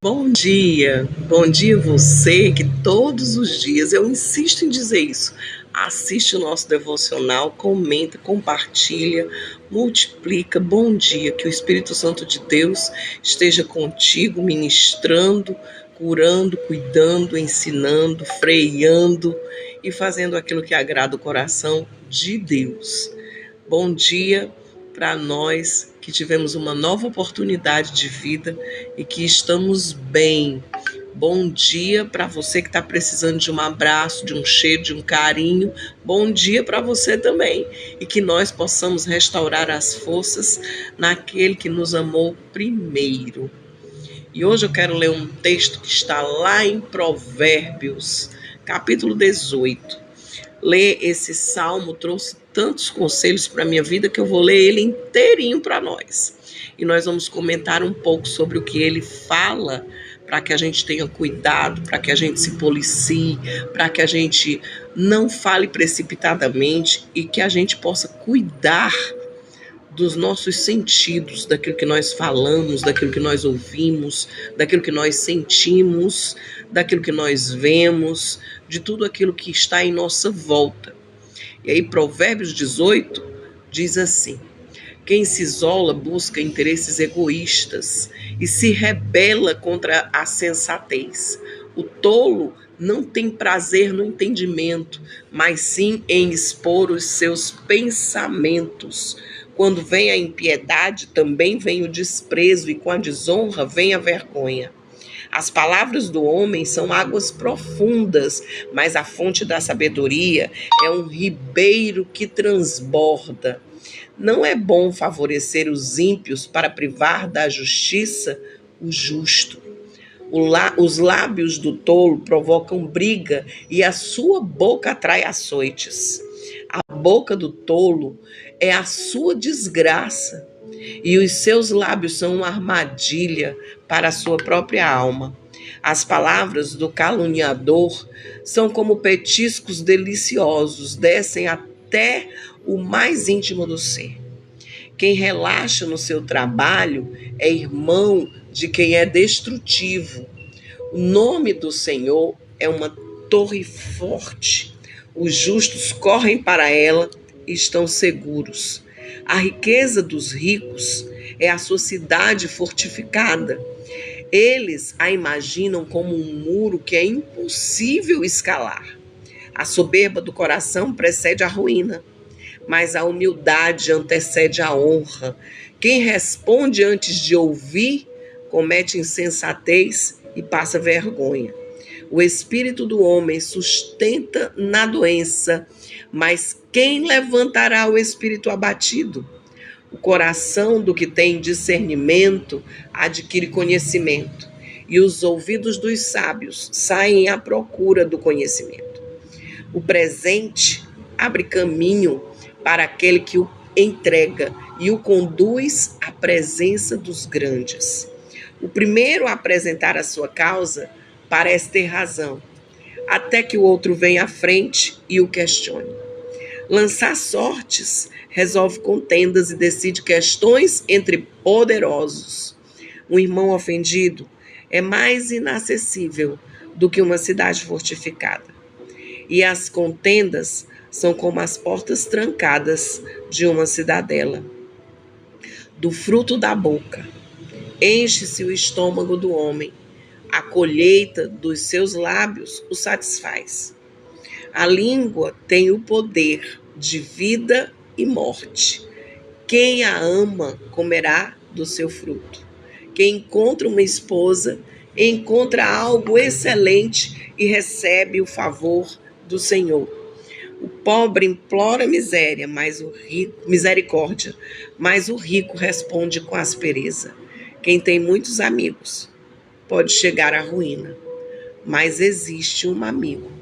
Bom dia você que todos os dias, eu insisto em dizer isso, assiste o nosso devocional, comenta, compartilha, multiplica. Bom dia, que o Espírito Santo de Deus esteja contigo, ministrando, curando, cuidando, ensinando, freando e fazendo aquilo que agrada o coração de Deus. Bom dia para nós que tivemos uma nova oportunidade de vida e que estamos bem. Bom dia para você que está precisando de um abraço, de um cheiro, de um carinho. Bom dia para você também. E que nós possamos restaurar as forças naquele que nos amou primeiro. E hoje eu quero ler um texto que está lá em Provérbios, capítulo 18. Ler esse salmo trouxe tantos conselhos para a minha vida que eu vou ler ele inteirinho para nós. E nós vamos comentar um pouco sobre o que ele fala, para que a gente tenha cuidado, para que a gente se policie, para que a gente não fale precipitadamente e que a gente possa cuidar dos nossos sentidos, daquilo que nós falamos, daquilo que nós ouvimos, daquilo que nós sentimos, daquilo que nós vemos, de tudo aquilo que está em nossa volta. E aí Provérbios 18 diz assim: quem se isola busca interesses egoístas e se rebela contra a sensatez. O tolo não tem prazer no entendimento, mas sim em expor os seus pensamentos. Quando vem a impiedade, também vem o desprezo, e com a desonra vem a vergonha. As palavras do homem são águas profundas, mas a fonte da sabedoria é um ribeiro que transborda. Não é bom favorecer os ímpios para privar da justiça o justo. Os lábios do tolo provocam briga e a sua boca atrai açoites. A boca do tolo é a sua desgraça e os seus lábios são uma armadilha para a sua própria alma. As palavras do caluniador são como petiscos deliciosos, descem até o mais íntimo do ser. Quem relaxa no seu trabalho é irmão de quem é destrutivo. O nome do Senhor é uma torre forte. Os justos correm para ela e estão seguros. A riqueza dos ricos é a sua cidade fortificada. Eles a imaginam como um muro que é impossível escalar. A soberba do coração precede a ruína, mas a humildade antecede a honra. Quem responde antes de ouvir comete insensatez e passa vergonha. O espírito do homem sustenta na doença, mas quem levantará o espírito abatido? O coração do que tem discernimento adquire conhecimento, e os ouvidos dos sábios saem à procura do conhecimento. O presente abre caminho para aquele que o entrega e o conduz à presença dos grandes. O primeiro a apresentar a sua causa parece ter razão, até que o outro venha à frente e o questione. Lançar sortes resolve contendas e decide questões entre poderosos. Um irmão ofendido é mais inacessível do que uma cidade fortificada. E as contendas são como as portas trancadas de uma cidadela. Do fruto da boca enche-se o estômago do homem. A colheita dos seus lábios o satisfaz. A língua tem o poder de vida e morte. Quem a ama comerá do seu fruto. Quem encontra uma esposa encontra algo excelente e recebe o favor do Senhor. O pobre implora miséria, misericórdia, mas o rico responde com aspereza. Quem tem muitos amigos pode chegar à ruína, mas existe um amigo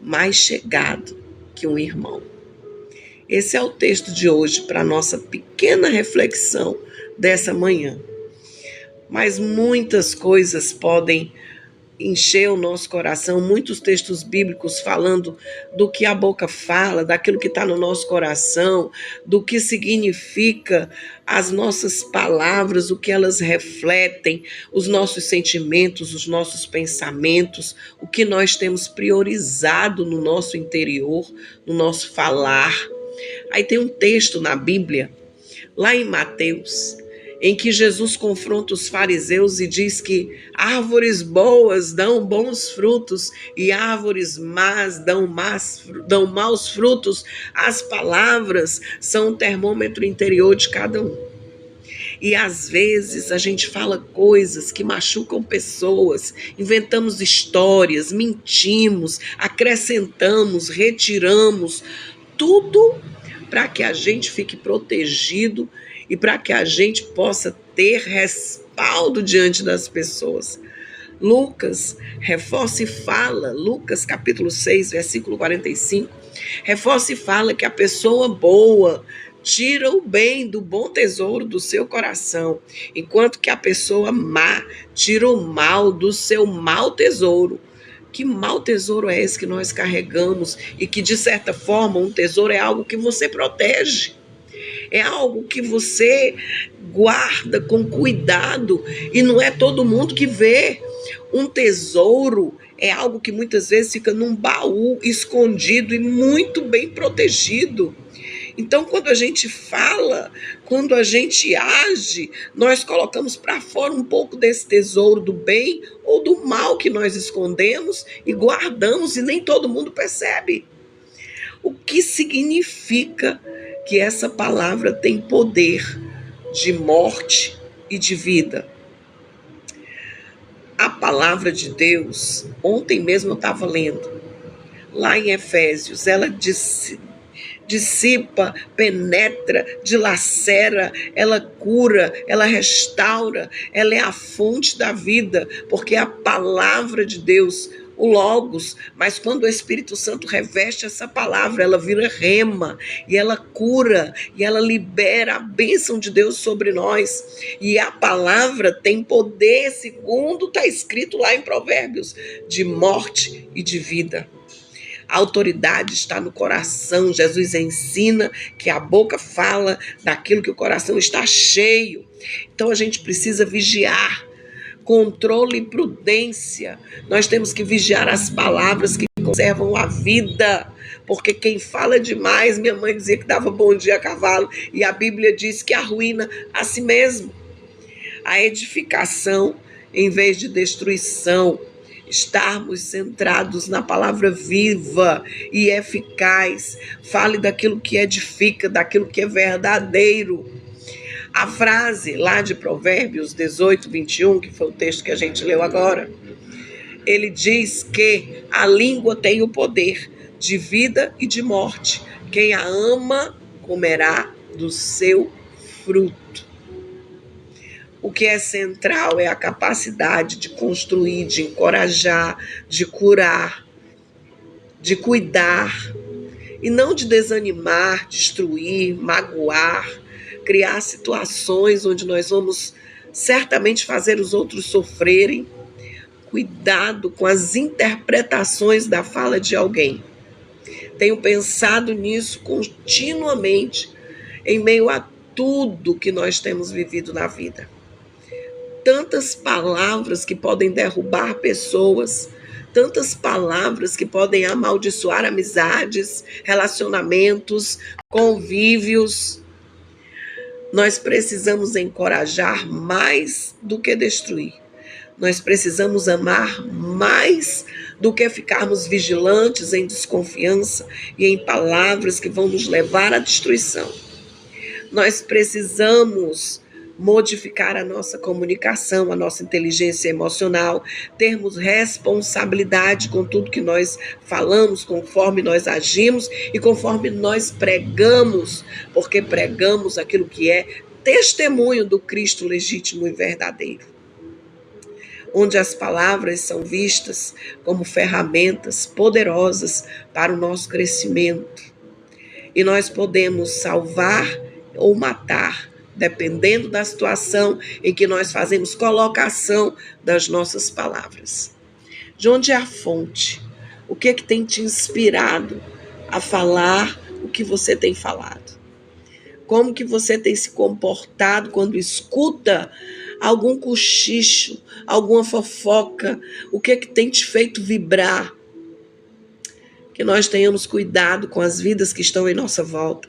mais chegado que um irmão. Esse é o texto de hoje para a nossa pequena reflexão dessa manhã. Mas muitas coisas podem encher o nosso coração, muitos textos bíblicos falando do que a boca fala, daquilo que está no nosso coração, do que significa as nossas palavras, o que elas refletem, os nossos sentimentos, os nossos pensamentos, o que nós temos priorizado no nosso interior, no nosso falar. Aí tem um texto na Bíblia, lá em Mateus, em que Jesus confronta os fariseus e diz que árvores boas dão bons frutos e árvores más dão maus frutos. As palavras são o termômetro interior de cada um. E às vezes a gente fala coisas que machucam pessoas, inventamos histórias, mentimos, acrescentamos, retiramos, tudo para que a gente fique protegido e para que a gente possa ter respaldo diante das pessoas. Lucas reforça e fala, Lucas capítulo 6, versículo 45, reforça e fala que a pessoa boa tira o bem do bom tesouro do seu coração, enquanto que a pessoa má tira o mal do seu mau tesouro. Que mau tesouro é esse que nós carregamos e que, de certa forma, um tesouro é algo que você protege. É algo que você guarda com cuidado e não é todo mundo que vê. Um tesouro é algo que muitas vezes fica num baú escondido e muito bem protegido. Então, quando a gente fala, quando a gente age, nós colocamos para fora um pouco desse tesouro do bem ou do mal que nós escondemos e guardamos e nem todo mundo percebe. O que significa que essa palavra tem poder de morte e de vida? A palavra de Deus, ontem mesmo eu estava lendo, lá em Efésios, ela dissipa, penetra, dilacera, ela cura, ela restaura, ela é a fonte da vida, porque é a palavra de Deus, o Logos, mas quando o Espírito Santo reveste essa palavra, ela vira rema, e ela cura, e ela libera a bênção de Deus sobre nós, e a palavra tem poder, segundo está escrito lá em Provérbios, de morte e de vida. A autoridade está no coração. Jesus ensina que a boca fala daquilo que o coração está cheio. Então a gente precisa vigiar, controle e prudência. Nós temos que vigiar as palavras que conservam a vida, porque quem fala demais, minha mãe dizia que dava bom dia a cavalo, e a Bíblia diz que arruína a si mesmo. A edificação em vez de destruição, estarmos centrados na palavra viva e eficaz. Fale daquilo que edifica, daquilo que é verdadeiro. A frase lá de Provérbios 18, 21, que foi o texto que a gente leu agora, ele diz que a língua tem o poder de vida e de morte. Quem a ama comerá do seu fruto. O que é central é a capacidade de construir, de encorajar, de curar, de cuidar, e não de desanimar, destruir, magoar, criar situações onde nós vamos certamente fazer os outros sofrerem. Cuidado com as interpretações da fala de alguém. Tenho pensado nisso continuamente, em meio a tudo que nós temos vivido na vida. Tantas palavras que podem derrubar pessoas, tantas palavras que podem amaldiçoar amizades, relacionamentos, convívios. Nós precisamos encorajar mais do que destruir. Nós precisamos amar mais do que ficarmos vigilantes em desconfiança e em palavras que vão nos levar à destruição. Nós precisamos modificar a nossa comunicação, a nossa inteligência emocional, termos responsabilidade com tudo que nós falamos, conforme nós agimos e conforme nós pregamos, porque pregamos aquilo que é testemunho do Cristo legítimo e verdadeiro. Onde as palavras são vistas como ferramentas poderosas para o nosso crescimento. E nós podemos salvar ou matar, dependendo da situação em que nós fazemos colocação das nossas palavras. De onde é a fonte? O que é que tem te inspirado a falar o que você tem falado? Como que você tem se comportado quando escuta algum cochicho, alguma fofoca? O que é que tem te feito vibrar? Que nós tenhamos cuidado com as vidas que estão em nossa volta,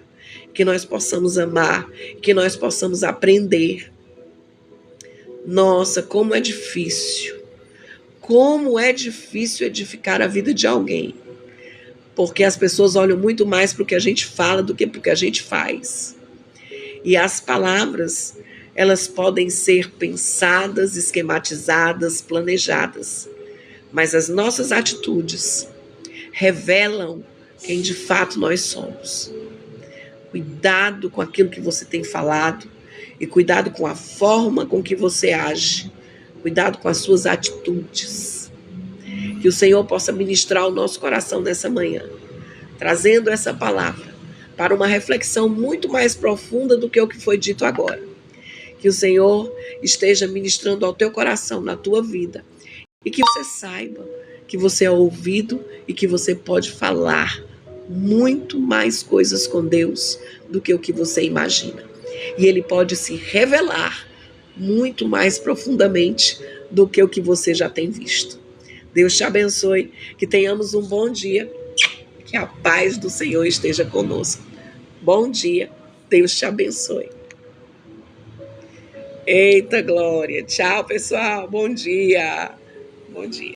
que nós possamos amar, que nós possamos aprender. Nossa, como é difícil edificar a vida de alguém, porque as pessoas olham muito mais para o que a gente fala do que para o que a gente faz. E as palavras, elas podem ser pensadas, esquematizadas, planejadas, mas as nossas atitudes revelam quem de fato nós somos. Cuidado com aquilo que você tem falado e cuidado com a forma com que você age. Cuidado com as suas atitudes. Que o Senhor possa ministrar o nosso coração nessa manhã, trazendo essa palavra para uma reflexão muito mais profunda do que o que foi dito agora. Que o Senhor esteja ministrando ao teu coração, na tua vida, e que você saiba que você é ouvido e que você pode falar muito mais coisas com Deus do que o que você imagina. E Ele pode se revelar muito mais profundamente do que o que você já tem visto. Deus te abençoe, que tenhamos um bom dia, que a paz do Senhor esteja conosco. Bom dia, Deus te abençoe. Eita glória, tchau pessoal, bom dia. Bom dia.